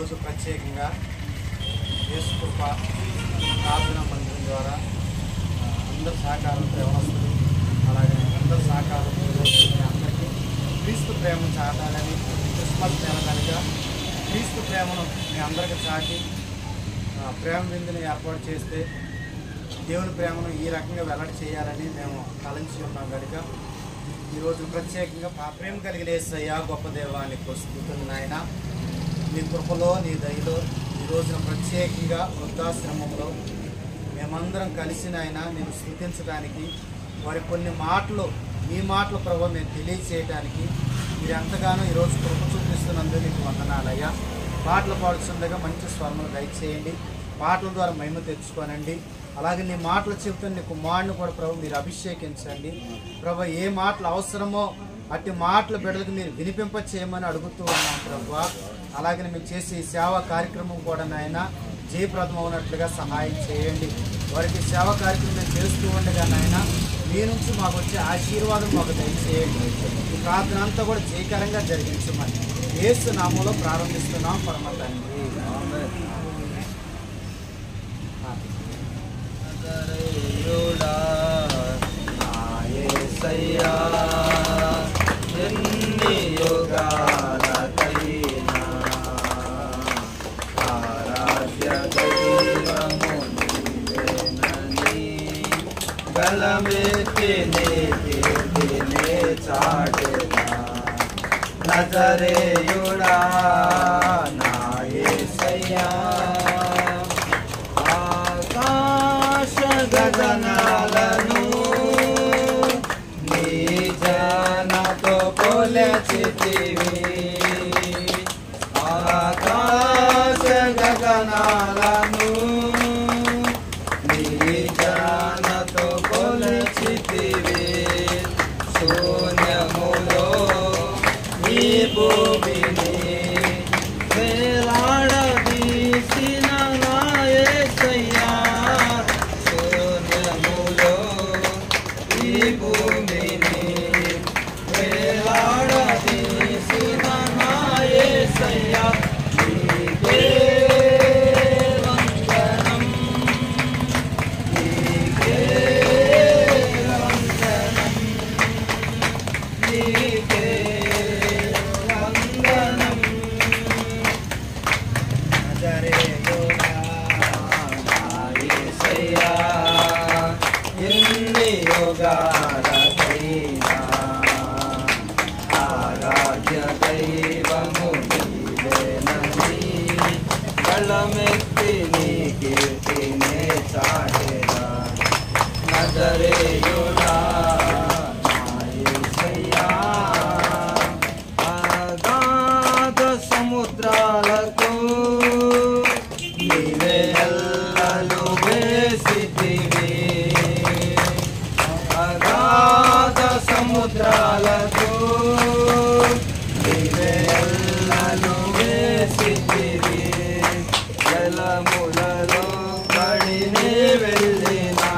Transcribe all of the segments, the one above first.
ఈరోజు ప్రత్యేకంగా యేసు కృప ప్రార్థనా మందిరం ద్వారా అందరి సహకారంతో యవనస్తులు అలాగే అందరి సహకారంతో ఈరోజు మీ అందరికీ క్రీస్తు ప్రేమను చాటాలని క్రిస్మస్ నెల కనుక క్రీస్తు ప్రేమను మీ అందరికీ చాటి ప్రేమ విందుని ఏర్పాటు చేస్తే దేవుని ప్రేమను ఈ రకంగా వెల్లడి చేయాలని మేము తలంచి ఉన్నాం కనుక ఈరోజు ప్రత్యేకంగా ప్రేమ కలిగిన యేసయ్యా గొప్ప దేవానికి స్తుతులు నాయన. నీ కృపలో నీ దయలో ఈ రోజున ప్రత్యేకంగా వృద్ధాశ్రమంలో మేమందరం కలిసి నాయన నేను స్తుతించడానికి వారి కొన్ని మాటలు మీ మాటలు ప్రభావం మేము తెలియచేయడానికి మీరు ఎంతగానో ఈరోజు కృప చూపిస్తున్నందుకు నీకు వందనాలయ్యా. పాటలు పాడుతుండగా మంచి స్వరములు దయచేయండి, పాటల ద్వారా మహిమ తెచ్చుకోనండి. అలాగే నీ మాటలు చెబుతున్న నీ కుమారుని కూడా ప్రభు మీరు అభిషేకించండి. ప్రభు ఏ మాటలు అవసరమో అట్టి మాటలు బిడ్డలకు మీరు వినిపింప చేయమని అడుగుతూ ఉన్నాం ప్రభు. అలాగే మేము చేసే ఈ సేవా కార్యక్రమం కూడా నాయన జయప్రదం అవునట్లుగా సహాయం చేయండి. వారికి సేవా కార్యక్రమం చేస్తూ ఉండగా నాయన మీ నుంచి మాకు వచ్చే ఆశీర్వాదం మాకు దయచేయండి. ఈ ప్రార్థన అంతా కూడా జయకరంగా జరిగించమని యేసు నామములో ప్రారంభిస్తున్నాం పరమ తండ్రి. ఎన్ని యుగాలకైనా ఆరాధ్య దైవము నీవేనని గలమెత్తి నీ కీర్తిని చాటెదా. నజరేయుడా నా యేసయ్యా గగనాలను నీ జనతో కొలచితివి. ఆకాశ గగనాలను నీ జనతో కొలచితివి. శూన్యములో ఈ భూమిని వేలాడదీసిన నా యేసయ్యా భూమిని వేలాడదీసిన నా యేసయ్యా నీకే వందనం, నీకే వందనం, నీకే వందనం. నజరేయుడా నా యేసయ్యా ఎన్ని యుగాలకైనా ఆరాధ్య దైవము నీవేనని గళమెత్తి నీ కీర్తిని చాటెదా. నజరేయుడా నా యేసయ్యా అగాధ సముద్రాలకు నీవే ఎల్లలు వేసితివి. అగాధ సముద్రాలకు నీవే ఎల్లలు వేసితివి. జలములలో పడినే వెళ్ళినా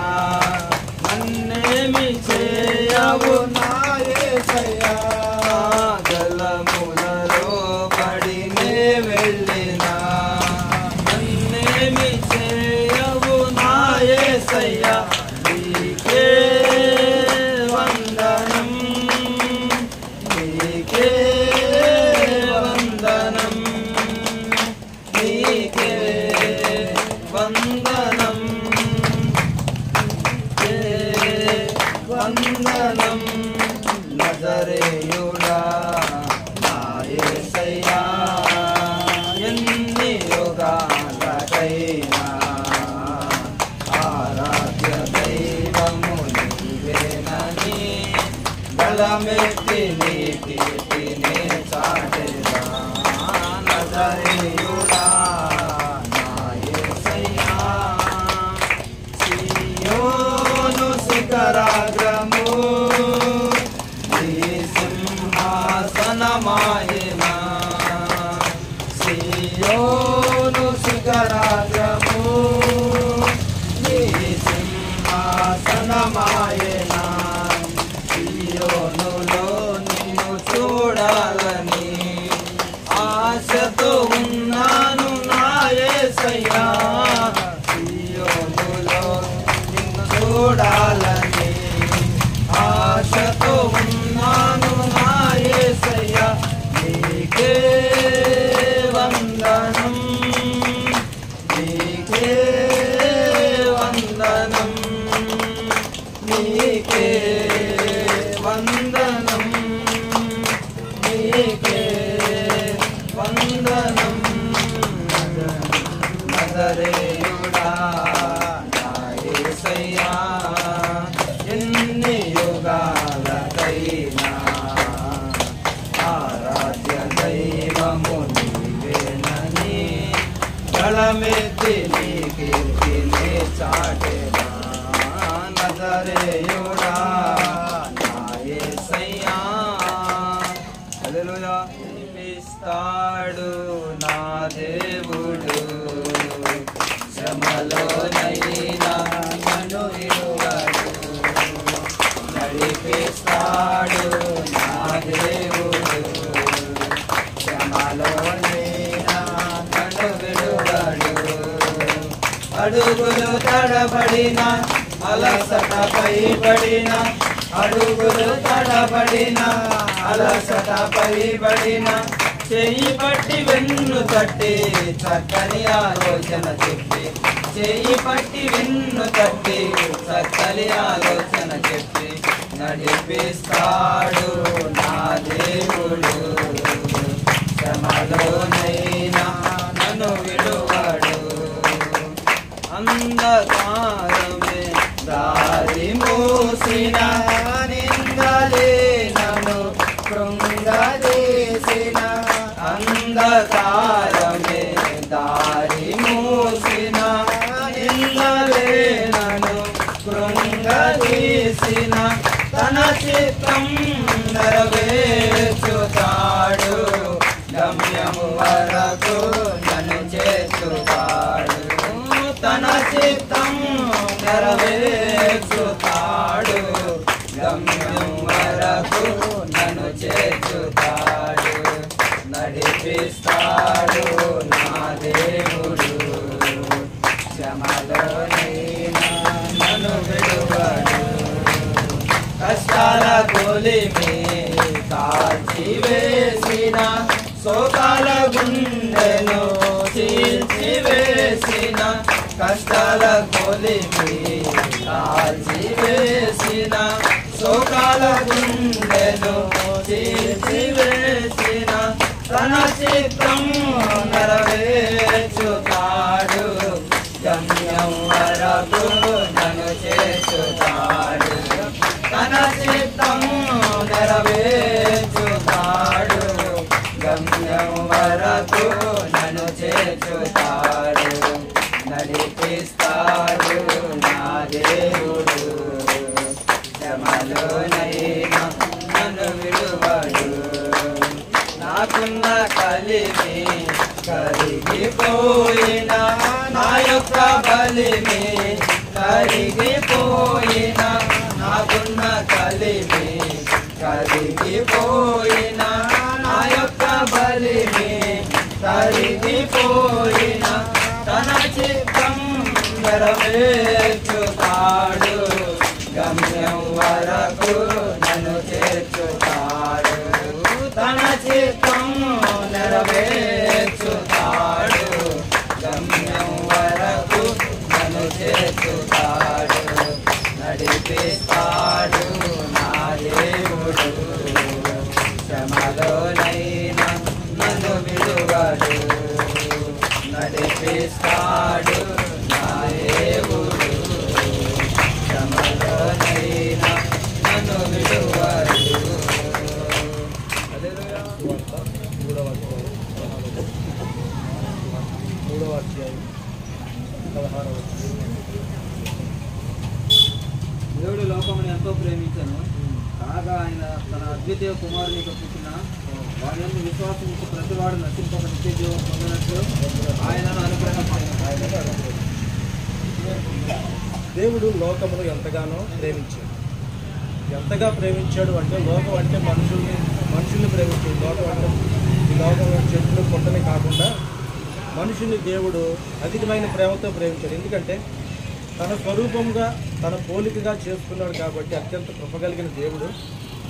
నన్నేమి చేయవు నా యేసయ్యా. జలములలో పడినే వెళ్ళినా నన్నేమి చేయవు నా యేసయ్యా. నీకే వందనం, నీకే వందనం, నీకే వందనం, నీకే వందనం. నజరేయుడా నా యేసయ్యా ఎన్ని యుగాలకైనా ఆరాధ్య దైవము నీవేనని గళమెత్తి నీ కీర్తిని చాటెదా. నజరేయుడా నా యేసయ్యా సీయోను శిఖరాగ్రము నీ సింహాసనమాయెన. సీయోను శిఖరాగ్రము నీ సింహాసనమాయెన. సీయోనులో నిన్ను చూడ యేసయ్యా సియోనులో నిన్ను చూడాలని ఆశతో ఉన్నాను నా యేసయ్యా నీకే వందనం నీకే వందనం నీకే వందనం నీకే వందనం నజరేయుడా నా యేసయ్యా ఎన్ని యుగాలకైనా ఆరాధ్య దైవము నీవేనని గళమెత్తి నీ కీర్తిని చాటెదా నజరేయుడా నా యేసయ్యా హల్లెలూయా ఇస్తాడు నా దేవుడు శ్రమలోనైనా నన్ను విడువడు నడిపిస్తాడు నా దేవుడు శ్రమలోనైనా నన్ను విడువడు అడుగులు తడబడిన అలసటపై పడిన అడుగులు తడబడిన అలసటపై పడిన చెయ్యి పట్టి వెన్ను తట్టి చక్కని ఆలోచన చెప్పి చెయ్యి పట్టి వెన్ను తట్టి చక్కని ఆలోచన చెప్పి నడిపిస్తాడు నా దేవుడు శ్రమలోనైనా నన్ను విడువడు అంధకారమే దారి మూసిన నిందలే నన్ను కృంగదీసిన అంధకారమే దారి మూసిన నిందలే నన్ను కృంగదీసిన తన చిత్తం నెరవేర్చుతాడు గమ్యము వరకు నన్ను చేర్చుతాడు తన చిత్తం నెరవేర్చుతాడు గమ్యం వరకు నన్ను చేర్చుతాడు నడిపిస్తాడు నా దేవుడు శ్రమలోనైనా నన్ను విడువడు కష్టాల కొలిమి కాల్చివేసిన శోకాల గుండెను చీల్చివేసిన కష్టాల కొలిమి కాల్చివేసిన శోకాల గుండెను చీల్చివేసిన తన చిత్తం నెరవేర్చుతాడు గమ్యం వరకు నన్ను చేర్చుతాడు తన చిత్తం నెరవేర్చుతాడు గమ్యం వరకు నన్ను చేర్చుతాడు నడిపిస్తాడు నా దేవుడు శ్రమలోనైనా నన్ను విడువడు నాకున్న కలిమి కరిగిపోయిన నా యొక్క బలిమి కరిగిపోయిన నాకున్న కలిమి కరిగిపోయిన నా యొక్క బలిమి కరిగిపోయిన తన చిత్తం నెరవేర్చుతాడు గమ్యం వరకు నన్ను చేర్చుతాడు తన చిత్తం నెరవేర్చుతాడు గమ్యం వరకు నన్ను చేర్చుతాడు నడిపిస్తాడు నా దేవుడు శ్రమలోనైనా నన్ను విడువడు నడిపిస్తాడు నా దేవుడు శ్రమలోనైనా నన్ను విడువడు మూడవ అధ్యాయం 16వ దేవుడు లోకమును ఎంతో ప్రేమించను కాగా ఆయన తన అద్వితీయ కుమారునికి పుట్టిన వారి యందు విశ్వాసం ఉంచి ప్రతివాడు నశింపక నిత్య జీవం పొందినట్లు ఆయనను అనుగ్రహించాడు. దేవుడు లోకమును ఎంతగానో ప్రేమించాడు. ఎంతగా ప్రేమించాడు అంటే లోకం అంటే మనుషుల్ని ప్రేమించాడు. లోకం అంటే ఈ లోకం చెట్లు పుట్టని కాకుండా మనిషిని దేవుడు అధికమైన ప్రేమతో ప్రేమించాడు. ఎందుకంటే తన స్వరూపంగా తన పోలికగా చేసుకున్నాడు కాబట్టి అత్యంత కృపగలిగిన దేవుడు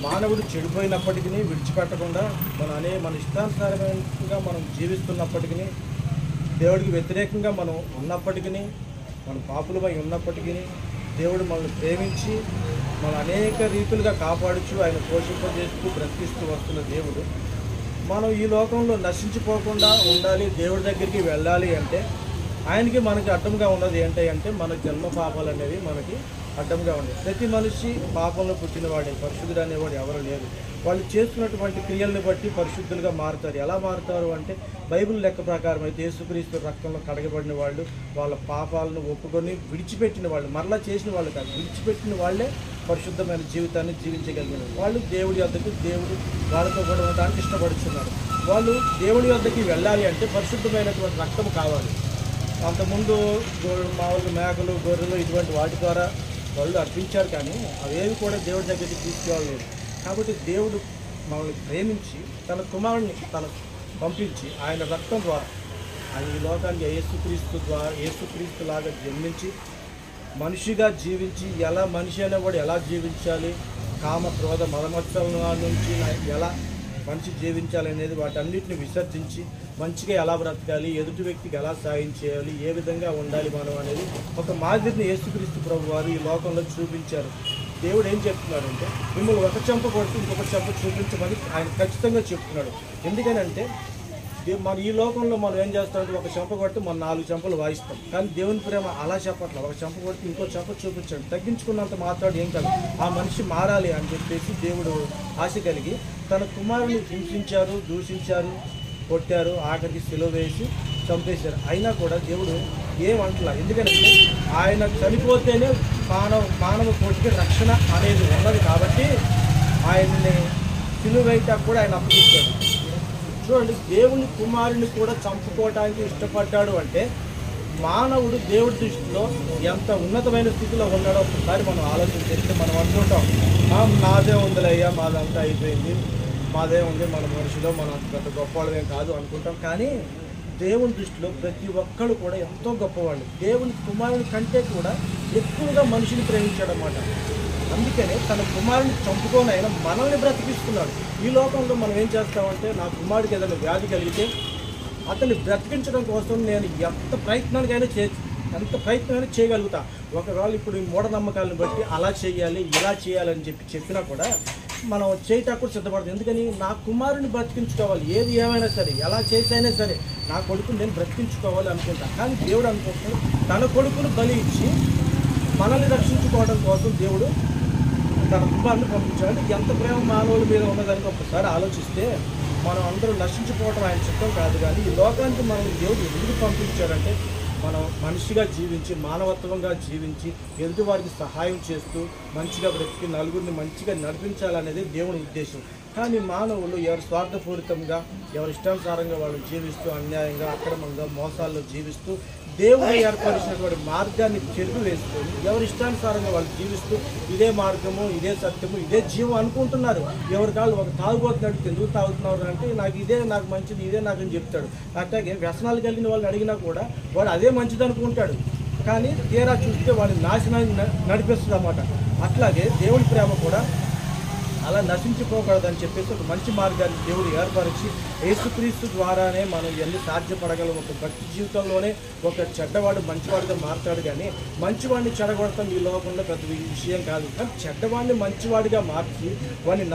మానవుడు చెడిపోయినప్పటికీ విడిచిపెట్టకుండా మన ఇష్టానుసారమైనగా మనం జీవిస్తున్నప్పటికీ, దేవుడికి వ్యతిరేకంగా మనం ఉన్నప్పటికీ, మన పాపులమై ఉన్నప్పటికీ దేవుడు మనల్ని ప్రేమించి మన అనేక రీతులుగా కాపాడుచు ఆయన పోషింపజేస్తూ బ్రతికిస్తూ వస్తున్న దేవుడు మనం ఈ లోకంలో నశించిపోకుండా ఉండాలి, దేవుడి దగ్గరికి వెళ్ళాలి అంటే ఆయనకి మనకి అడ్డంగా ఉన్నది ఏంటి అంటే మన జన్మ పాపాలు అనేవి మనకి అడ్డంగా ఉంది. ప్రతి మనిషి పాపంలో పుట్టినవాడే, పరిశుద్ధుడు అనేవాడు ఎవరు లేరు. వాళ్ళు చేస్తున్నటువంటి క్రియల్ని బట్టి పరిశుద్ధులుగా మారుతారు. ఎలా మారుతారు అంటే బైబిల్ లెక్క ప్రకారం అయితే యేసుక్రీస్తు రక్తంలో కడగబడిన వాళ్ళు, వాళ్ళ పాపాలను ఒప్పుకొని విడిచిపెట్టిన వాళ్ళు, మరలా చేసిన వాళ్ళు కాదు, విడిచిపెట్టిన వాళ్ళే పరిశుద్ధమైన జీవితాన్ని జీవించగలిగిన వాళ్ళు. దేవుడి వద్దకు దేవుడు వాళ్ళతో కూడా ఉండడానికి ఇష్టపడుతున్నారు. వాళ్ళు దేవుడి వద్దకి వెళ్ళాలి అంటే పరిశుద్ధమైనటువంటి రక్తం కావాలి. అంతకుముందు మామూలుగా మేకలు, గొర్రెలు ఇటువంటి వాటి ద్వారా వాళ్ళు అర్పించారు, కానీ అవేవి కూడా దేవుడి దగ్గరికి తీసుకురాలేదు. కాబట్టి దేవుడు మనల్ని ప్రేమించి తన కుమారుని పంపించి ఆయన రక్తం ద్వారా ఆయన ఈ లోకానికి యేసుక్రీస్తు లాగా జన్మించి మనిషిగా జీవించి ఎలా మనిషి అనేవాడు ఎలా జీవించాలి, కామ క్రోధ మదమత్సల నుంచి ఎలా మనిషి జీవించాలి అనేది వాటన్నిటిని విసర్జించి మంచిగా ఎలా బ్రతకాలి, ఎదుటి వ్యక్తికి ఎలా సాయం చేయాలి, ఏ విధంగా ఉండాలి మనం అనేది ఒక మాదిరిని యేసుక్రీస్తు ప్రభు వారు ఈ లోకంలో చూపించారు. దేవుడు ఏం చెప్తున్నాడంటే మిమ్మల్ని ఒక చెంప కొట్టి ఇంకొక చెంప చూపించమని ఆయన ఖచ్చితంగా చెప్తున్నాడు. ఎందుకనంటే మన ఈ లోకంలో మనం ఏం చేస్తామంటే ఒక చెంప కొట్టి మనం 4 చెంపలు వాయిస్తాం, కానీ దేవుని ప్రేమ అలా చెప్పట్లేదు. ఒక చెంప కొట్టి ఇంకో చెంప చూపించాడు. తగ్గించుకున్నంత మాట్లాడు ఏం కాదు, ఆ మనిషి మారాలి అని చెప్పేసి దేవుడు ఆశ కలిగి తన కుమారుని హింసించారు, దూషించారు, కొట్టారు, ఆఖరికి సిలువ వేసి చంపేశారు. అయినా కూడా దేవుడు ఏమంటలా. ఎందుకంటే ఆయన చనిపోతేనే మానవ కోటికి రక్షణ అనేది ఉన్నది కాబట్టి ఆయన్ని సిలువ వేయటానికి కూడా ఆయన అప్పగించాడు. చూడండి, దేవుని కుమారుని కూడా చంపుకోవడానికి ఇష్టపడ్డాడు అంటే మానవుడు దేవుడి దృష్టిలో ఎంత ఉన్నతమైన స్థితిలో ఉన్నాడో ఒకసారి మనం ఆలోచన చేస్తే మనం అనుకుంటాం, నాదే ఉందిలయ్యా, మాదంతా అయిపోయింది, మాదే ఉంది, మన మనుషులో మనం అంత గొప్పవాళ్ళేం కాదు అనుకుంటాం. కానీ దేవుని దృష్టిలో ప్రతి ఒక్కరు కూడా ఎంతో గొప్పవాళ్ళు. దేవుని కుమారుని కంటే కూడా ఎక్కువగా మనిషిని ప్రేమించాడు అన్నమాట. అందుకనే తన కుమారుని చంపుకొని అయినా మనల్ని బ్రతికిస్తున్నాడు. ఈ లోకంలో మనం ఏం చేస్తామంటే నా కుమారుడికి ఏదైనా వ్యాధి కలిగితే అతన్ని బ్రతికించడం కోసం నేను ఎంత ప్రయత్నానికైనా చేయగలుగుతా. ఒకవేళ ఇప్పుడు ఈ మూఢనమ్మకాలను బట్టి అలా చేయాలి ఇలా చేయాలని చెప్పినా కూడా మనం చేయటానికి కూడా సిద్ధపడతాం. ఎందుకని నా కుమారుని బ్రతికించుకోవాలి, ఏది ఏమైనా సరే ఎలా చేసైనా సరే నా కొడుకుని నేను బ్రతికించుకోవాలి అనుకుంటా. కానీ దేవుడు అనుకుంటున్నాడు తన కొడుకును బలి ఇచ్చి మనల్ని రక్షించుకోవడం కోసం దేవుడు తన కుమారుని పంపించాడు. అంటే ఎంత ప్రేమ మానవుల మీద ఉన్నదానికి ఒకసారి ఆలోచిస్తే మనం అందరూ నశించిపోవడం ఆయన చిత్తం కాదు. కానీ ఈ లోకానికి మనం దేవుడు ఎందుకు పంపించాడంటే మనం మనిషిగా జీవించి మానవత్వంగా జీవించి ఎదుటి వారికి సహాయం చేస్తూ మంచిగా బ్రతికి నలుగురిని మంచిగా నడిపించాలనేది దేవుని ఉద్దేశం. కానీ మానవులు ఎవరి స్వార్థపూరితంగా ఎవరి ఇష్టానుసారంగా వాళ్ళు జీవిస్తూ అన్యాయంగా అక్రమంగా మోసాల్లో జీవిస్తూ దేవుడు ఏర్పరిచినటువంటి మార్గాన్ని చెరుగు వేసుకొని ఎవరి ఇష్టానుసారంగా వాళ్ళు జీవిస్తూ ఇదే మార్గము, ఇదే సత్యము, ఇదే జీవం అనుకుంటున్నారు. ఎవరి కాళ్ళు ఒక తాగుబోతున్నాడు, ఎందుకు తాగుతున్నారు అంటే నాకు మంచిది, ఇదే నాకు అని చెప్తాడు. అట్లాగే వ్యసనాలు కలిగిన వాళ్ళని అడిగినా కూడా వాడు అదే మంచిది అనుకుంటాడు, కానీ తీరా చూస్తే వాడిని నాశనాన్ని నడిపిస్తుంది అన్నమాట. అట్లాగే దేవుడి ప్రేమ కూడా అలా నశించిపోకూడదని చెప్పేసి ఒక మంచి మార్గాన్ని దేవుడు ఏర్పరిచి యేసుక్రీస్తు ద్వారానే మనం ఇవన్నీ సాధ్యపడగలం. ఒక భక్తి జీవితంలోనే ఒక చెడ్డవాడు మంచివాడిగా మారుతాడు, కానీ మంచివాడిని చెడగొడతాం ఈ లోకంలో పెద్ద విషయం కాదు. కానీ చెడ్డవాడిని మంచివాడిగా మార్చి వాడిని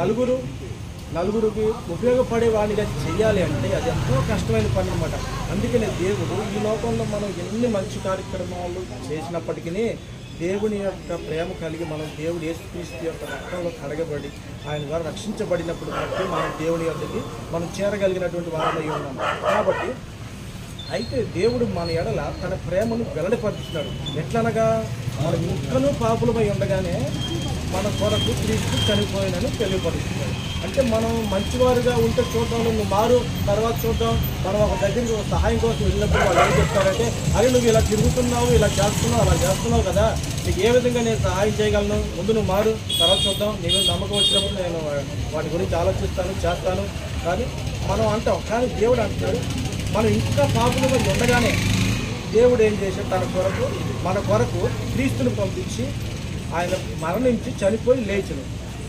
నలుగురికి ఉపయోగపడే వాడిగా చేయాలి అంటే అది ఎంతో కష్టమైన పని అన్నమాట. అందుకనే దేవుడు ఈ లోకంలో మనం ఎన్ని మంచి కార్యక్రమాలు చేసినప్పటికీ దేవుని యొక్క ప్రేమ కలిగి మనం దేవుడు యేసుక్రీస్తు యొక్క రక్తంలో కడగబడి ఆయన ద్వారా రక్షించబడినప్పుడు బట్టి మనం దేవుని యొక్కకి మనం చేరగలిగినటువంటి వారమై ఉన్నాం. కాబట్టి అయితే దేవుడు మన ఎడల తన ప్రేమను వెల్లడిపరుస్తున్నాడు. ఎట్లనగా మనం ఇంకనూ పాపులమై ఉండగానే మన కొరకు క్రీస్తు చనిపోయినని తెలియపరుస్తున్నాడు. అంటే మనం మంచివారుగా ఉంటే చూద్దాం, నువ్వు మారు, తర్వాత చూద్దాం. మనం ఒక దగ్గరికి ఒక సహాయం కోసం వెళ్ళినప్పుడు వాళ్ళు ఏం చెప్తారంటే, అరే నువ్వు ఇలా తిరుగుతున్నావు, ఇలా చేస్తున్నావు, అలా చేస్తున్నావు కదా, నీకు ఏ విధంగా నేను సహాయం చేయగలను, ముందు నువ్వు మారు, తర్వాత చూద్దాం, నీ మీద నమ్మకం వచ్చినప్పుడు నేను వాటి గురించి ఆలోచిస్తాను, చేస్తాను కానీ మనం అంటాం. కానీ దేవుడు అంటున్నాడు మనం ఇంకా పాపులుగా ఉండగానే దేవుడు ఏం చేశాడు, మన కొరకు క్రీస్తుని పంపించి ఆయన మరణించి చనిపోయి లేచును.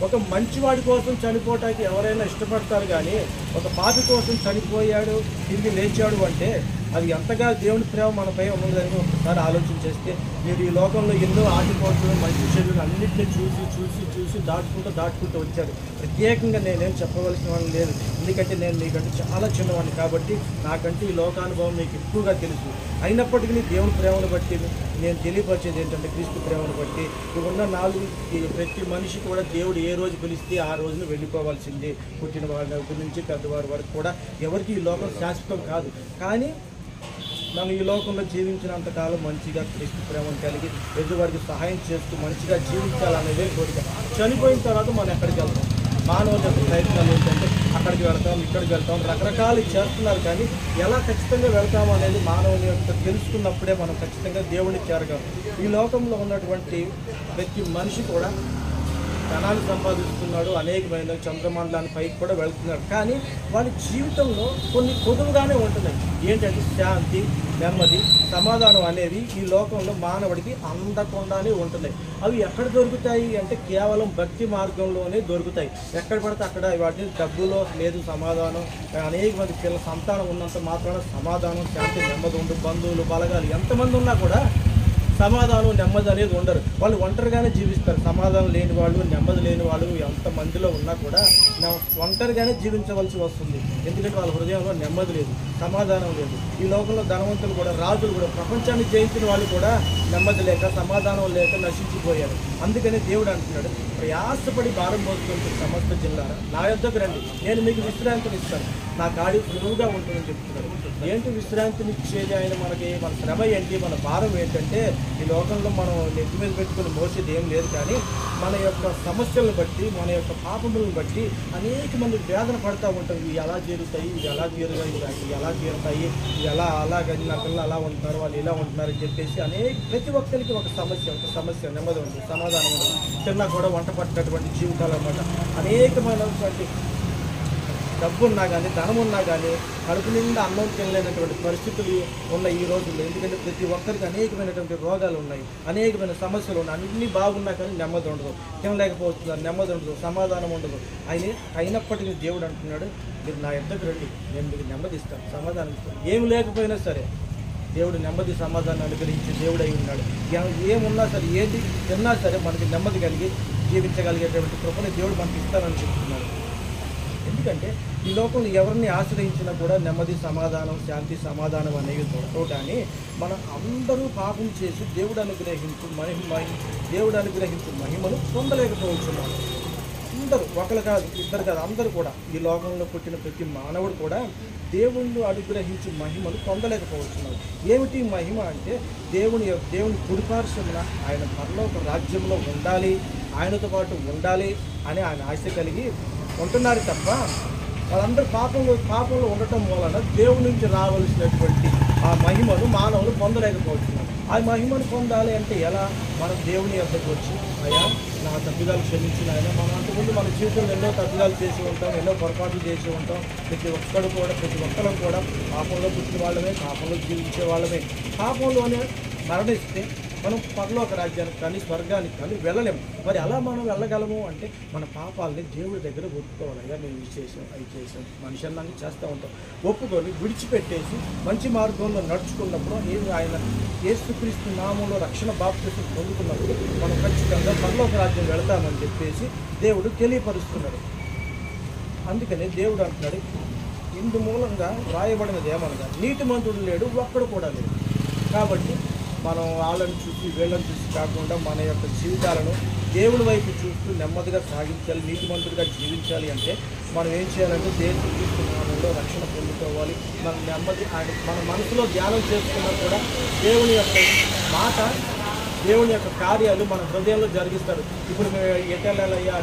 ఒక మంచివాడి కోసం చనిపోవటానికి ఎవరైనా ఇష్టపడతారు, కానీ ఒక పాపి కోసం చనిపోయాడు తిరిగి లేచాడు అంటే అది ఎంతగా దేవుని ప్రేమ మనపై ఉన్నదని ఒకసారి ఆలోచన చేస్తే, మీరు ఈ లోకంలో ఎన్నో ఆటిపోట్లు మంచి చెడులు అన్నింటినీ చూసి దాటుకుంటూ వచ్చారు. ప్రత్యేకంగా నేనేం చెప్పవలసిన వాళ్ళు లేదు, ఎందుకంటే నేను మీకంటే చాలా చిన్నవాడిని కాబట్టి నాకంటే ఈ లోకానుభవం మీకు ఎక్కువగా తెలుసు. అయినప్పటికీ దేవుని ప్రేమను బట్టి నేను తెలియపరిచేది ఏంటంటే, క్రీస్తు ప్రేమను బట్టి ఉన్న ప్రతి మనిషి కూడా దేవుడు ఏ రోజు పిలిస్తే ఆ రోజున వెళ్ళిపోవాల్సిందే. పుట్టిన వారి దగ్గర నుంచి పెద్దవారి వరకు కూడా ఎవరికి ఈ లోకం శాశ్వతం కాదు. కానీ మనం ఈ లోకంలో జీవించినంతకాలం మంచిగా క్రీస్తు ప్రేమను కలిగి ఎదుటివారికి సహాయం చేస్తూ మంచిగా జీవించాలనేదే కోరిక. చనిపోయిన తర్వాత మనం ఎక్కడికి వెళ్తాం? మానవుల యొక్క ప్రయత్నాలు ఏంటంటే అక్కడికి వెళ్తాం, ఇక్కడికి వెళ్తాం, రకరకాలు చేస్తున్నారు. కానీ ఎలా ఖచ్చితంగా వెళ్తాం అనేది మానవుని యొక్క తెలుసుకున్నప్పుడే మనం ఖచ్చితంగా దేవుడిని చేరగలం. ఈ లోకంలో ఉన్నటువంటి ప్రతి మనిషి కూడా ధనాన్ని సంపాదిస్తున్నాడు, అనేకమైన చంద్రమండలాన్ని పైకి కూడా వెళ్తున్నాడు. కానీ వాడి జీవితంలో కొన్ని కొదువుగానే ఉంటున్నాయి. ఏంటంటే శాంతి, నెమ్మది, సమాధానం అనేవి ఈ లోకంలో మానవుడికి అందకుండానే ఉంటున్నాయి. అవి ఎక్కడ దొరుకుతాయి అంటే కేవలం భక్తి మార్గంలోనే దొరుకుతాయి. ఎక్కడ పడితే అక్కడ వాటిని డబ్బులో లేదు సమాధానం. అనేక మంది పిల్లల సంతానం ఉన్నంత మాత్రాన సమాధానం, శాంతి, నెమ్మది ఉండు. బంధువులు, బలగాలు ఎంతమంది ఉన్నా కూడా సమాధానం, నెమ్మది అనేది ఉండరు. వాళ్ళు ఒంటరిగానే జీవిస్తారు. సమాధానం లేని వాళ్ళు, నెమ్మది లేని వాళ్ళు ఎంతమందిలో ఉన్నా కూడా ఒంటరిగానే జీవించవలసి వస్తుంది. ఎందుకంటే వాళ్ళ హృదయంలో నెమ్మది లేదు, సమాధానం లేదు. ఈ లోకంలో ధనవంతులు కూడా, రాజులు కూడా, ప్రపంచాన్ని జయించిన వాళ్ళు కూడా నెమ్మది లేక, సమాధానం లేక నశించిపోయారు. అందుకని దేవుడు అంటున్నాడు, ప్రయాసపడి భారం మోసుకుంటూ సమస్త జిల్లారా నా యొద్దకు రండి, నేను మీకు విశ్రాంతిని ఇస్తాను, నా కాడి సులువుగా ఉంటుందని చెప్తున్నాడు. ఏంటి విశ్రాంతినిచ్చేది ఆయన మనకి? మన శ్రమ ఏంటి, మన భారం ఏంటంటే ఈ లోకంలో మనం నెత్తి మీద పెట్టుకుని మోసేది ఏం లేదు. కానీ మన యొక్క సమస్యలను బట్టి, మన యొక్క పాపములను బట్టి అనేక మంది వేదన పడుతూ ఉంటాం. ఇవి ఎలా చేరుతాయి, ఇవి ఎలా తీరుతాయి, ఇవి ఎలా తీరుతాయి, ఇవి అలాగని నా పిల్లలు అలా ఉంటున్నారు, వాళ్ళు ఇలా ఉంటున్నారు అని చెప్పేసి ప్రతి ఒక్కరికి ఒక సమస్య నెమ్మది ఉంది, సమాధానం ఉంది. చిన్న కూడా వంట పట్టినటువంటి జీవితాలు అన్నమాట. అనేకమైనటువంటి డబ్బు ఉన్నా కానీ, ధనం ఉన్నా కానీ కడుపు నిండా అన్నం తినలేనటువంటి పరిస్థితులు ఉన్న ఈ రోజుల్లో. ఎందుకంటే ప్రతి ఒక్కరికి అనేకమైనటువంటి రోగాలు ఉన్నాయి, అనేకమైన సమస్యలు ఉన్నాయి. అన్నీ బాగున్నా కానీ నెమ్మది ఉండదు, తినలేకపోతున్నారు, నెమ్మది ఉండదు, సమాధానం ఉండదు. అయినప్పటికీ దేవుడు అంటున్నాడు, మీరు నా యొద్దకు రండి, నేను మీకు నెమ్మది ఇస్తాను, సమాధానం ఇస్తాను. ఏమి లేకపోయినా సరే దేవుడు నెమ్మది, సమాధానం అనుగ్రహించే దేవుడు అయి ఉన్నాడు. ఏమున్నా సరే, ఏది తిన్నా సరే మనకి నెమ్మది కలిగి జీవించగలిగేటువంటి కృపని దేవుడు మనకి ఇస్తానని చెప్తున్నాడు. ఎందుకంటే ఈ లోకంలో ఎవరిని ఆశ్రయించినా కూడా నెమ్మది, సమాధానం, శాంతి, సమాధానం అనేవి దొరకవు. కానీ మనం అందరూ పాపం చేసి దేవుడు అనుగ్రహించు మహిమను పొందలేకపోతున్నాం. అందరూ, ఒకరు కాదు, ఇద్దరు కాదు, అందరూ కూడా ఈ లోకంలో పుట్టిన ప్రతి మానవుడు కూడా దేవుణ్ణి అనుగ్రహించే మహిమను పొందలేకపోతున్నారు. ఏమిటి మహిమ అంటే దేవుని కుడిపార్శ్వమున ఆయన పరలోక రాజ్యంలో ఉండాలి, ఆయనతో పాటు ఉండాలి అని ఆయన ఆశ కలిగి ఉంటున్నారు తప్ప వాళ్ళందరూ పాపంలో ఉండటం వలన దేవుడి నుంచి రావాల్సినటువంటి ఆ మహిమను మానవులు పొందలేకపోతున్నారు. ఆ మహిమను పొందాలి అంటే ఎలా? మనం దేవుని యొద్దకు వచ్చి, అయ్యా నా తప్పిదాలు క్షమించిన ఆయన. మనం అంతకుముందు మన జీవితంలో ఎన్నో తప్పిదాలు చేసి ఉంటాం, ఎన్నో పొరపాట్లు చేసి ఉంటాం. ప్రతి ఒక్కరం కూడా పాపంలో పుట్టిన వాళ్ళమే, పాపంలో జీవించే వాళ్ళమే. పాపంలోనే మరణిస్తే మనం పరలోక రాజ్యానికి కానీ స్వర్గానికి కానీ వెళ్ళలేము. మరి అలా మనం వెళ్ళగలము అంటే మన పాపాలని దేవుడి దగ్గర ఒప్పుకోవాలి. అయ్యా మేము అవి చేసాం, మనిషి అన్నాన్ని చేస్తూ ఉంటాం. ఒప్పుకొని విడిచిపెట్టేసి మంచి మార్గంలో నడుచుకున్నప్పుడు ఆయన యేసుక్రీస్తు నామంలో రక్షణ బాప్తిసం పొందుకున్నప్పుడు మనం ఖచ్చితంగా పరలోక రాజ్యం వెళతామని చెప్పేసి దేవుడు తెలియపరుస్తున్నాడు. అందుకనే దేవుడు అంటున్నాడు, ఇందు మూలంగా రాయబడినది ఏమనగా నీతిమంతుడు లేడు, ఒక్కడు కూడా లేడు. కాబట్టి మనం వాళ్ళని చూసి వీళ్ళని చూసి కాకుండా మన యొక్క జీవితాలను దేవుడి వైపు చూస్తూ నెమ్మదిగా సాగించాలి, నీతిమంతుడిగా జీవించాలి. అంటే మనం ఏం చేయాలంటే యేసుక్రీస్తు నామములో రక్షణ పొందుకోవాలి. మన నెమ్మది మన మనసులో ధ్యానం చేసుకున్నా కూడా దేవుని యొక్క మాట, దేవుని యొక్క కార్యాలు మన హృదయంలో జరిగిస్తాడు. ఇప్పుడు మేము ఎటెళ్ళాలయ్యా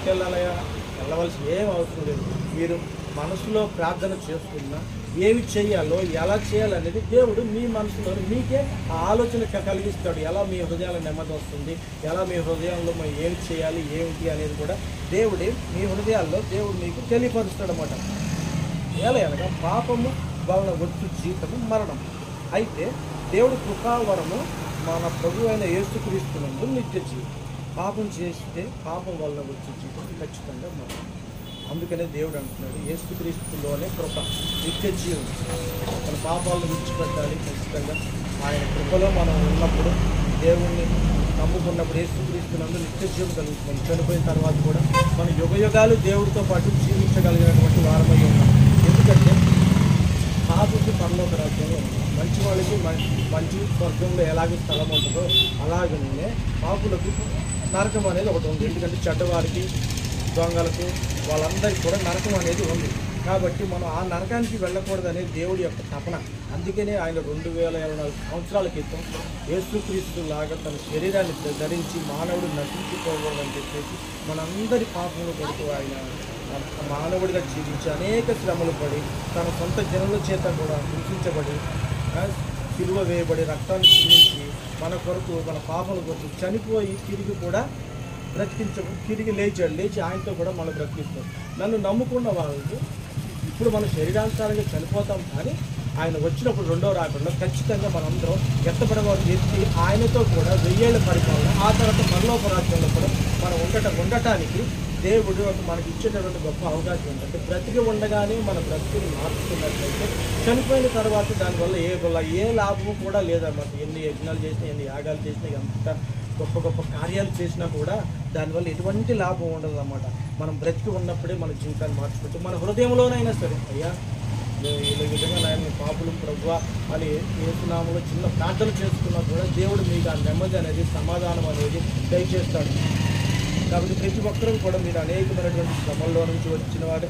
వెళ్ళవలసి ఏం అవసరం లేదు. మీరు మనసులో ప్రార్థన చేస్తున్నా ఏమి చేయాలో, ఎలా చేయాలనేది దేవుడు మీ మనసులో మీకే ఆ ఆలోచన కలిగిస్తాడు. ఎలా మీ హృదయాల నెమ్మది వస్తుంది, ఎలా మీ హృదయంలో మనం ఏమి చేయాలి, ఏమిటి అనేది కూడా దేవుడే మీ హృదయాల్లో దేవుడు మీకు తెలియపరుస్తాడు అన్నమాట. ఎలా అనగా పాపము వలన వచ్చు జీతము మరణం. అయితే దేవుడి కృపావరము మన ప్రభు అయిన యేసుక్రీస్తునందు నిత్య జీవం. పాపం చేస్తే పాపం వలన వచ్చే జీతం ఖచ్చితంగా మరణం. అందుకనే దేవుడు అంటున్నాడు యేసుక్రీస్తులోనే కృప నిత్య జీవం. మన పాపాలను విడిచిపెట్టాలి ఖచ్చితంగా. ఆయన కృపలో మనం ఉన్నప్పుడు, దేవుణ్ణి నమ్ముకున్నప్పుడు యేసుక్రీస్తునందు నిత్య జీవం కలుగుతుంది. చనిపోయిన తర్వాత కూడా మన యుగయుగాలు దేవుడితో పాటు జీవించగలిగినటువంటి వారమై ఉన్నాం. ఎందుకంటే పాపికి పరలోక రాజ్యంలో ఉంది, మంచి వాళ్ళకి మంచి స్వర్గంలో ఎలాగ స్థలం ఉంటుందో అలాగనే పాపులకు నరకం అనేది ఒకటి ఉంది. ఎందుకంటే చెడ్డవారికి, దొంగలకు, వాళ్ళందరికీ కూడా నరకం అనేది ఉంది. కాబట్టి మనం ఆ నరకానికి వెళ్ళకూడదనే దేవుడి యొక్క తపన. అందుకనే ఆయన 2024 సంవత్సరాల క్రితం యేసుక్రీస్తు లాగా తన శరీరాన్ని ధరించి మానవుడు నశించుకోవాలని చెప్పేసి మనందరి పాపములు కొడుతూ ఆయన మానవుడిగా జీవించి అనేక శ్రమలు పడి తన సొంత జనుల చేత కూడా హింసించబడి సిలువ వేయబడి రక్తాన్ని చిందించి మన కొరకు, మన పాపల కొరకు చనిపోయి తిరిగి కూడా తిరిగి లేచి ఆయనతో కూడా మనం బ్రతికిస్తాం. నన్ను నమ్ముకున్న వాళ్ళకి ఇప్పుడు మనం శరీరానుసారంగా చనిపోతాం, కానీ ఆయన వచ్చినప్పుడు రెండో రాకడలో ఖచ్చితంగా మనందరం ఎత్తపడవారు ఎత్తి ఆయనతో కూడా 1000 ఏళ్ల పరిపాలన, ఆ తర్వాత పరలోక రాజ్యంలో కూడా మనం ఉండటానికి దేవుడు మనకి ఇచ్చేటటువంటి గొప్ప అవకాశం ఏంటంటే బ్రతికి ఉండగానే మన బ్రతికిని మార్చుకున్నట్లయితే చనిపోయిన తర్వాత దానివల్ల ఏ లాభము కూడా లేదన్నమాట. ఎన్ని యజ్ఞాలు చేసినా, ఎన్ని యాగాలు చేసినా, ఎంత గొప్ప గొప్ప కార్యాలు చేసినా కూడా దానివల్ల ఎటువంటి లాభం ఉండదు అన్నమాట. మనం బ్రతికి ఉన్నప్పుడే మన జీవితాన్ని మార్చుకుంటూ మన హృదయంలోనైనా సరే అయ్యా ఈ విధంగా నేను పాపులు ప్రభువా అని యేసునామములో చిన్న ప్రార్థన చేసుకున్నా కూడా దేవుడు మీకు ఆ నెమ్మది అనేది, సమాధానం అనేది దయచేస్తాడు. కాబట్టి ప్రతి ఒక్కరూ కూడా మీరు అనేకమైనటువంటి శ్రమల్లో నుంచి వచ్చిన వారు,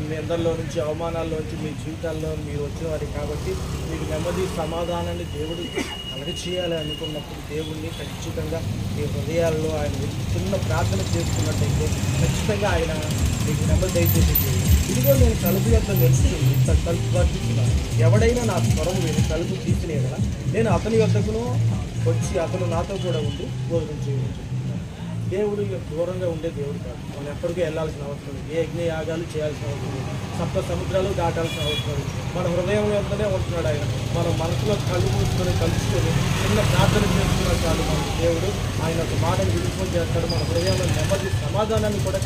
మీ అందరిలో నుంచి, అవమానాల్లో నుంచి మీ జీవితాల్లో మీరు వచ్చిన వారు. కాబట్టి మీకు నెమ్మది, సమాధానాన్ని దేవుడు కలగ చేయాలి అనుకున్నప్పుడు దేవుణ్ణి ఖచ్చితంగా మీ హృదయాల్లో ఆయన చిన్న ప్రార్థన చేసుకున్నట్టయితే ఖచ్చితంగా ఆయన మీకు నెమ్మది దయచేసి ఇదిగో నేను తలుపు యొక్క నిలుస్తుంది, తలుపు వర్తిస్తున్నాను. ఎవడైనా నా స్వరం విని తలుపు తీసినేదా నేను అతని యొద్దకును వచ్చి అతను నాతో కూడా ఉండి భోజనం చేయవచ్చు. దేవుడు దూరంగా ఉండే దేవుడు కాదు. మనం ఎప్పటికీ వెళ్ళాల్సిన అవసరం లేదు, ఏ యజ్ఞ యాగాలు చేయాల్సిన అవసరం లేదు, సప్త సముద్రాలు దాటాల్సిన అవసరం లేదు. మన హృదయం వెంటనే ఉంటున్నాడు ఆయన. మనం మనసులో కళ్ళు మూసుకొని కలుసుకొని చిన్న ప్రార్థన చేసుకున్న చాలు మన దేవుడు ఆయన ఒక మాటను విడిపోయి చేస్తాడు. మన హృదయంలో నెమ్మది, సమాధానాన్ని కూడా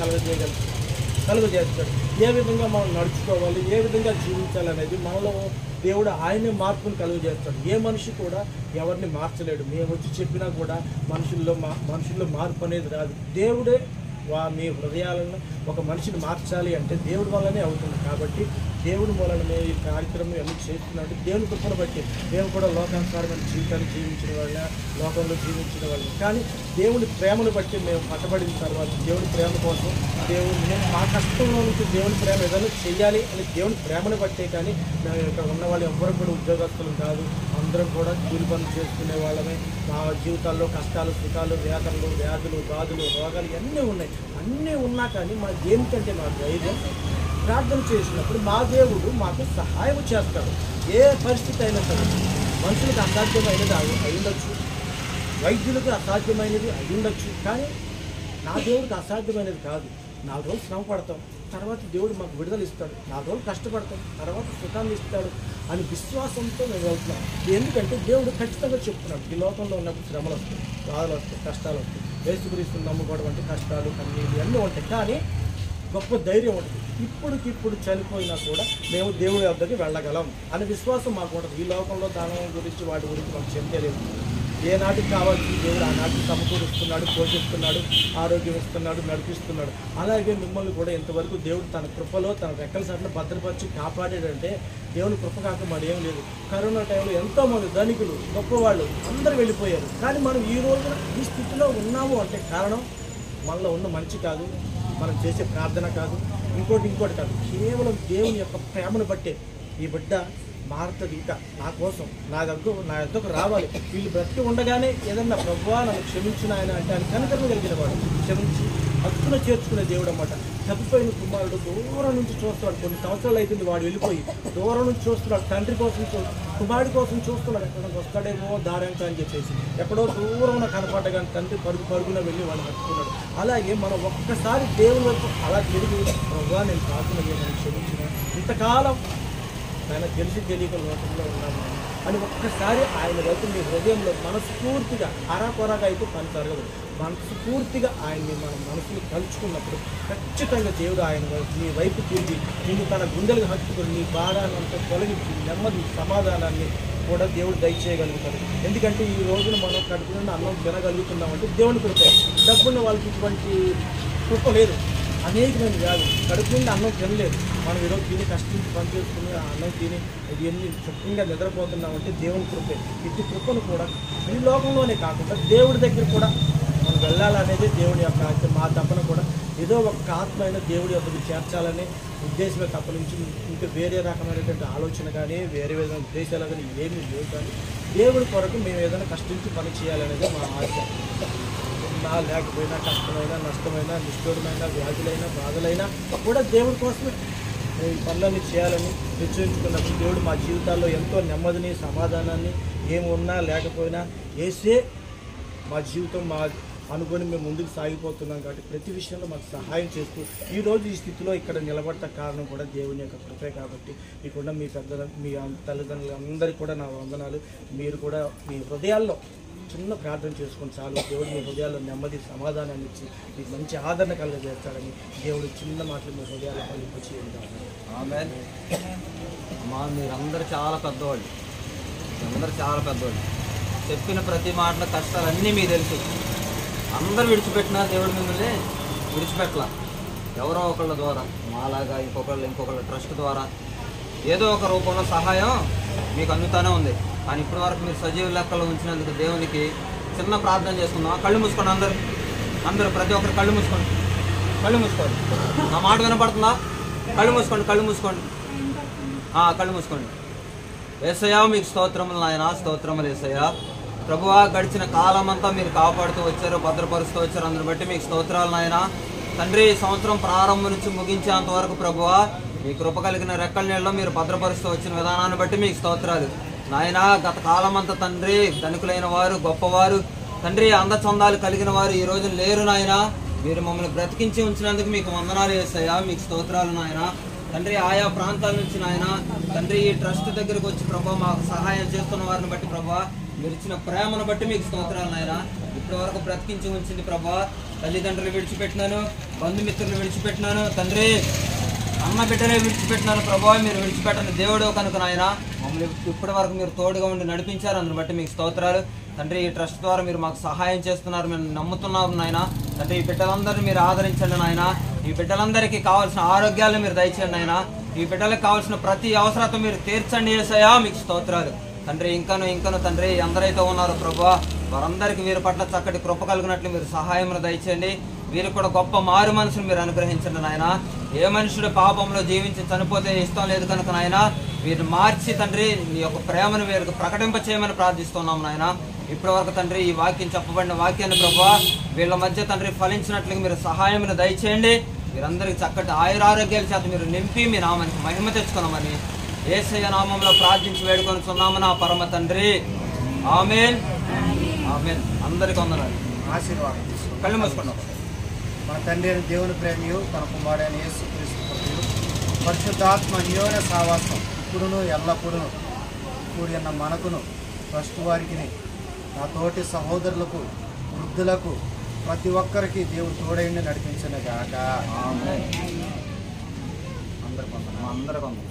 కలుగజేస్తాడు. ఏ విధంగా మనం నడుచుకోవాలి, ఏ విధంగా జీవించాలి అనేది మనలో దేవుడు ఆయనే మార్పును కలుగజేస్తాడు. ఏ మనిషి కూడా ఎవరిని మార్చలేడు. మేము వచ్చి చెప్పినా కూడా మనుషుల్లో మార్పు అనేది రాదు. దేవుడే మీ హృదయాలను ఒక మనిషిని మార్చాలి అంటే దేవుడి వల్లనే అవుతుంది. కాబట్టి దేవుడి మూలన ఈ కార్యక్రమం అన్నీ చేస్తున్నాడు. దేవుని కృపను బట్టి మేము కూడా లోకానుసారమైన జీవితాన్ని జీవించిన వాళ్ళ, లోకంలో జీవించిన వాళ్ళు. కానీ దేవుని ప్రేమను బట్టి మేము పట్టబడిన తర్వాత దేవుని ప్రేమ కోసం మేము మా కష్టంలో నుంచి దేవుని ప్రేమ ఏదైనా చెయ్యాలి అని దేవుని ప్రేమను బట్టే. కానీ మేము ఇక్కడ ఉన్న వాళ్ళు ఎవ్వరూ కూడా ఉద్యోగస్తులు కాదు, అందరం కూడా కూలి పనులు చేసుకునే వాళ్ళమే. మా జీవితాల్లో కష్టాలు, సుఖాలు, వేదనలు, వ్యాధులు, బాధలు, రోగాలు ఇవన్నీ ఉన్నాయి. అన్నీ ఉన్నా కానీ మా దేనికంటే మా ధైర్యం ప్రార్థన చేసినప్పుడు మా దేవుడు మాకు సహాయం చేస్తాడు. ఏ పరిస్థితి అయినా సరే మనుషులకు అసాధ్యమైనది అయ్యుండొచ్చు, వైద్యులకు అసాధ్యమైనది అయ్యుండొచ్చు, కానీ నా దేవుడికి అసాధ్యమైనది కాదు. 4 రోజులు శ్రమ పడతాం, తర్వాత దేవుడు మాకు విడుదల ఇస్తాడు. 4 రోజులు కష్టపడతాం, తర్వాత సుఖాన్ని ఇస్తాడు అని విశ్వాసంతో మేము వెళ్తున్నాం. ఎందుకంటే దేవుడు ఖచ్చితంగా చెప్తున్నాడు, ఈ లోకంలో ఉన్నప్పుడు శ్రమలు వస్తాయి, బాధలు వస్తాయి, కష్టాలు వస్తాయి. యేసుక్రీస్తుని నమ్ముకోవడం అంటే కష్టాలు, కన్నీళ్ళు అన్నీ ఉంటాయి. కానీ గొప్ప ధైర్యం ఉంటుంది. ఇప్పటికిప్పుడు చనిపోయినా కూడా మేము దేవుడి వద్దకి వెళ్ళగలం అనే విశ్వాసం మాకు ఉంటుంది. ఈ లోకంలో దానం గురించి వాటి గురించి మాకు చెప్తలేదు. ఏ నాటికి కావాల్సిన దేవుడు ఆ నాటికి సమకూరుస్తున్నాడు, పోషిస్తున్నాడు, ఆరోగ్యం ఇస్తున్నాడు, నడిపిస్తున్నాడు. అలాగే మిమ్మల్ని కూడా ఇంతవరకు దేవుడు తన కృపలో తన రెక్కల సార్లు భద్రపరిచి కాపాడాడంటే దేవుని కృప కాక మరి ఏం లేదు. కరోనా టైంలో ఎంతోమంది ధనికులు, గొప్పవాళ్ళు అందరూ వెళ్ళిపోయారు. కానీ మనం ఈ రోజున ఈ స్థితిలో ఉన్నాము అంటే కారణం మనలో ఉన్న మంచి కాదు, మనం చేసే ప్రార్థన కాదు, ఇంకోటి కాదు, కేవలం దేవుని యొక్క ప్రేమను బట్టే ఈ బిడ్డ మారుతుంది. ఇంకా నా కోసం నా దగ్గరకు రావాలి. వీళ్ళు బ్రతికి ఉండగానే ఏదన్నా ప్రభువా నన్ను క్షమించిన ఆయన అంటే ఆయన కనికరణ కలిగిన వాడు, క్షమించి హక్కున చేర్చుకునే దేవుడు అన్నమాట. చనిపోయిన కుమారుడు దూరం నుంచి చూస్తున్నాడు. కొన్ని సంవత్సరాలు అయిపోయింది వాడు వెళ్ళిపోయి, దూరం నుంచి చూస్తున్నాడు. తండ్రి కోసం కుమారుడి కోసం చూస్తున్నాడు. ఎక్కడ వస్తాడేమో దారంక అని చెప్పేసి ఎక్కడో దూరం కనపడగానే తండ్రి పరుగున వెళ్ళి వాడిని పట్టుకున్నాడు. అలాగే మనం ఒక్కసారి దేవుని వైపు అలా తిరిగి ప్రభువా నేను ప్రార్థన చేయమని క్షమించిన, ఇంతకాలం ఆయన తెలిసి తెలియక లోకంలో ఉన్నాము అని ఒక్కసారి ఆయన వైపు మీ హృదయంలో మనస్ఫూర్తిగా అరాకొరగా అయితే పని జరగదు. మనస్ఫూర్తిగా ఆయన్ని మన మనసుని కలుచుకున్నప్పుడు ఖచ్చితంగా దేవుడు ఆయన నీ వైపు తిరిగి నిన్ను తన గుండెలకు హత్తుకొని నీ భారాన్నంతా తొలగించి నెమ్మది సమాధానాన్ని కూడా దేవుడు దయచేయగలుగుతాడు. ఎందుకంటే ఈ రోజున మనం కడుపు నుండి అన్నం తినగలుగుతున్నామంటే దేవుని కృప. డబ్బున్న వాళ్ళకి ఇటువంటి కృప లేదు. అనేకమైన వ్యాధులు కడుపు నుండి అన్నం తినలేదు. మనం ఈరోజు తిని కష్టించి పని చేసుకుని ఆ అన్నం తిని ఎన్ని సుఖంగా నిద్రపోతున్నామంటే దేవుని కృపే. ఇటు కృపను కూడా ఈ లోకంలోనే కాకుండా దేవుడి దగ్గర కూడా మనం వెళ్ళాలనేది దేవుడి యొక్క మా తపన కూడా. ఏదో ఒక ఆత్మ అయినా దేవుడి యొక్కకు చేర్చాలనే ఉద్దేశమే తప్ప నుంచి ఇంకా వేరే రకమైనటువంటి ఆలోచన కానీ వేరే విధమైన ఉద్దేశాలు కానీ ఏమీ లేవు. కానీ దేవుడి కొరకు మేము ఏదైనా కష్టించి పని చేయాలనేది మా ఆశ. ఉన్నా లేకపోయినా కష్టమైనా నష్టమైనా నిష్ఠూరమైన వ్యాధులైనా బాధలైనా కూడా దేవుడి కోసమే ఈ పనులన్నీ చేయాలని నిశ్చయించుకున్నప్పుడు దేవుడు మా జీవితాల్లో ఎంతో నెమ్మదిని సమాధానాన్ని ఏమి ఉన్నా లేకపోయినా వేసే మా జీవితం మా అనుకొని మేము ముందుకు సాగిపోతున్నాం. కాబట్టి ప్రతి విషయంలో మాకు సహాయం చేస్తూ ఈరోజు ఈ స్థితిలో ఇక్కడ నిలబడ్డ కారణం కూడా దేవుని యొక్క కృపే. కాబట్టి మీకున్న మీ పెద్దల మీ తల్లిదండ్రులు అందరికీ కూడా నా వందనాలు. మీరు కూడా మీ హృదయాల్లో చిన్న ప్రార్థన చేసుకొని చాలు. దేవుడు మీ హృదయాల్లో నెమ్మది సమాధానాన్ని ఇచ్చి మీకు మంచి ఆదరణ కలుగజేస్తాడని దేవుడు చిన్న మాటలు మీ హృదయాల్లో కలిపించి ఆమేన్. అమ్మా మీరందరూ చాలా పెద్దవాళ్ళు, అందరూ చాలా పెద్దవాళ్ళు. చెప్పిన ప్రతి మాటల కష్టాలన్నీ మీకు తెలుసు. అందరూ విడిచిపెట్టినా దేవుడు మిమ్మల్ని విడిచిపెట్టలా. ఎవరో ఒకళ్ళ ద్వారా మాలాగా ఇంకొకళ్ళ ట్రస్ట్ ద్వారా ఏదో ఒక రూపంలో సహాయం మీకు అందుతానే ఉంది. కానీ ఇప్పటి వరకు మీరు సజీవ లెక్కలో ఉంచినందుకు దేవునికి చిన్న ప్రార్థన చేసుకుందాం. కళ్ళు మూసుకోండి అందరూ ప్రతి ఒక్కరు కళ్ళు మూసుకోండి. నా మాట వినపడుతుందా? కళ్ళు మూసుకోండి. కళ్ళు మూసుకోండి. యేసయ్యా మీకు స్తోత్రములు నాయన, స్తోత్రములు యేసయ్యా. ప్రభువా గడిచిన కాలం అంతా మీరు కాపాడుతూ వచ్చారు, భద్రపరుస్తూ వచ్చారు. అందుని బట్టి మీకు స్తోత్రాలు నాయన. తండ్రి ఈ సంవత్సరం ప్రారంభం నుంచి ముగించేంత వరకు ప్రభువా మీ కృప కలిగిన రెక్కల నీళ్ళలో మీరు భద్రపరుస్తూ వచ్చిన విధానాన్ని బట్టి మీకు స్తోత్రాలు నాయన. గత కాలం అంతా తండ్రి ధనికులైన వారు గొప్పవారు తండ్రి అందచందాలు కలిగిన వారు ఈ రోజు లేరు నాయన. మీరు మమ్మల్ని బ్రతికించి ఉంచినందుకు మీకు వందనాలు యేసయ్యా, మీకు స్తోత్రాలు నాయన. తండ్రి ఆయా ప్రాంతాల నుంచి నాయన తండ్రి ఈ ట్రస్ట్ దగ్గరకు వచ్చి ప్రభా మాకు సహాయం చేస్తున్న వారిని బట్టి ప్రభా మీరు ఇచ్చిన ప్రేమను బట్టి మీకు స్తోత్రాలు నాయన. ఇప్పటి వరకు బ్రతికించి ఉంచింది ప్రభా. తల్లిదండ్రులు విడిచిపెట్టినాను, బంధుమిత్రులు విడిచిపెట్టినాను, తండ్రి అమ్మ బిడ్డనే విడిచిపెట్టినాను ప్రభా. మీరు విడిచిపెట్టని దేవుడు కనుక నాయన మమ్మల్ని ఇప్పటి వరకు మీరు తోడుగా ఉండి నడిపించారు. అందుని బట్టి మీకు స్తోత్రాలు తండ్రి. ఈ ట్రస్ట్ ద్వారా మీరు మాకు సహాయం చేస్తున్నారు, మేము నమ్ముతున్నాము నాయన. తండ్రి ఈ బిడ్డలందరినీ మీరు ఆదరించండి నాయన. ఈ బిడ్డలందరికీ కావాల్సిన ఆరోగ్యాలను మీరు దయచేయండి నాయన. ఈ బిడ్డలకు కావాల్సిన ప్రతి అవసరత మీరు తీర్చండి యేసయ్యా, మీకు స్తోత్రాలు తండ్రి. ఇంకను తండ్రి ఎందరైతే ఉన్నారో ప్రభా వారందరికీ వీరి పట్ల చక్కటి కృప కలిగినట్లు మీరు సహాయం దయచేయండి. వీరికి కూడా గొప్ప మారు మనసును మీరు అనుగ్రహించండి నాయన. ఏ మనుషుడు పాపంలో జీవించి చనిపోతే ఇష్టం లేదు కనుక నాయన వీరిని మార్చి తండ్రి నీ యొక్క ప్రేమను వీరికి ప్రకటింప చేయమని ప్రార్థిస్తున్నాం నాయన. ఇప్పటి వరకు తండ్రి ఈ వాక్యం చెప్పబడిన వాక్యాన్ని ప్రభా వీళ్ళ మధ్య తండ్రి ఫలించినట్లుగా మీరు సహాయం దయచేయండి. మీరందరికీ చక్కటి ఆయురారోగ్యాల చేత మీరు నింపి మీ నామానికి మహిమ తెచ్చుకున్నామని యేసయ్య నామంలో ప్రార్థించి వేడుకొనుచున్నాము నా పరమ తండ్రి. ఆమేన్. అందరికీ వందనాలు. ఆశీర్వాదం కళ్ళు మూసుకున్నాం. మన తండ్రి అయిన దేవుని ప్రేమయు తన కుమారుడైన యేసుక్రీస్తు కృపయు పరిశుద్ధాత్మ అన్యోన్య సావాసం ఇప్పుడును ఎల్లప్పుడూ కూడిన మనకును ట్రస్ట్ వారికి నా తోటి సహోదరులకు వృద్ధులకు ప్రతి ఒక్కరికి దేవుడు తోడైండి నడిపించిన గాక. అందరికీ వందనాలు.